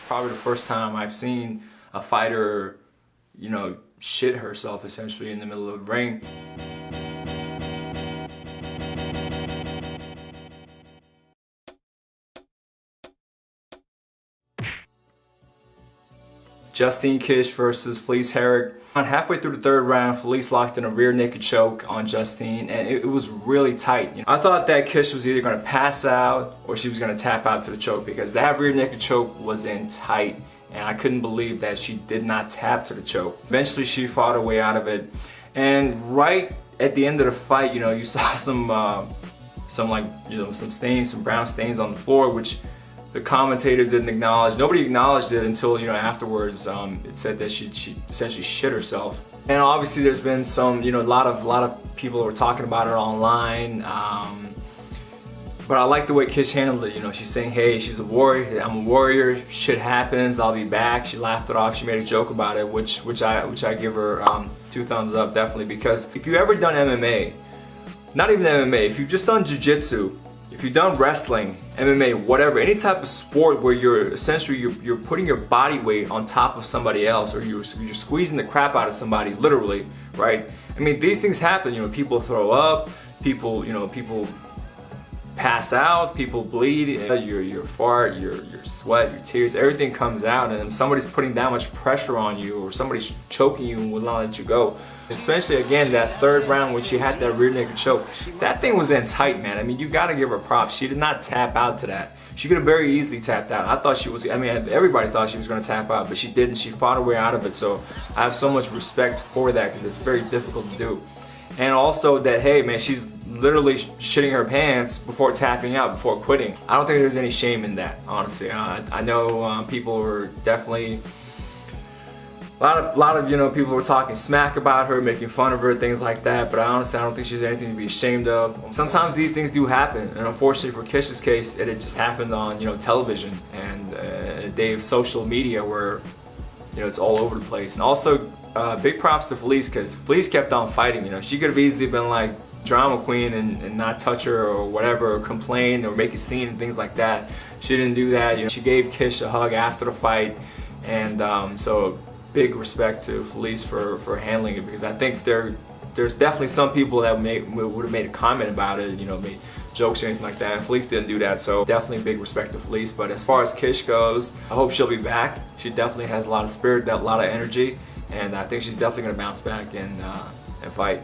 Probably the first time I've seen a fighter, you know, shit herself essentially in the middle of the ring. Justine Kish versus Felice Herrig. Halfway through the third round, Felice locked in a rear naked choke on Justine, and it was really tight. You know, I thought that Kish was either going to pass out or she was going to tap out to the choke, because that rear naked choke was in tight, and I couldn't believe that she did not tap to the choke. Eventually, she fought her way out of it, and right at the end of the fight, you know, you saw some stains, some brown stains on the floor, which the commentators didn't acknowledge. Nobody acknowledged it until, you know, afterwards. It said that she essentially shit herself. And obviously there's been some, you know, a lot of people were talking about her online. But I like the way Kish handled it. You know, she's saying, hey, she's a warrior, I'm a warrior, shit happens, I'll be back. She laughed it off, she made a joke about it, which I give her 2 thumbs up, definitely. Because if you've ever done MMA, not even MMA, if you've just done jiu-jitsu, if you've done wrestling, MMA, whatever, any type of sport where you're essentially you're putting your body weight on top of somebody else, or you're squeezing the crap out of somebody, literally, right? I mean, these things happen. You know, people throw up, people pass out, people bleed. Your fart, your sweat, your tears, everything comes out, and somebody's putting that much pressure on you, or somebody's choking you and will not let you go. Especially again that third round when she had that rear naked choke. That thing was in tight, man. I mean, you gotta give her props. She did not tap out to that. She could have very easily tapped out. I thought she was, I mean, everybody thought she was gonna tap out, but she didn't. She fought her way out of it. So I have so much respect for that, because it's very difficult to do. And also that, hey man, she's literally shitting her pants before tapping out, before quitting. I don't think there's any shame in that, honestly. I know people were definitely, a lot of you know, people were talking smack about her, making fun of her, things like that, but honestly I don't think she's anything to be ashamed of. Sometimes these things do happen, and unfortunately for Kish's case, it had just happened on, you know, television, and a day of social media where, you know, it's all over the place. And also big props to Felice, because Felice kept on fighting. You know, she could have easily been like drama queen and not touch her or whatever, or complain or make a scene and things like that. She didn't do that. You know, she gave Kish a hug after the fight, and so big respect to Felice for handling it, because I think there's definitely some people that would have made a comment about it, you know, made jokes or anything like that, and Felice didn't do that, so definitely big respect to Felice. But as far as Kish goes, I hope she'll be back. She definitely has a lot of spirit, a lot of energy, and I think she's definitely going to bounce back and fight.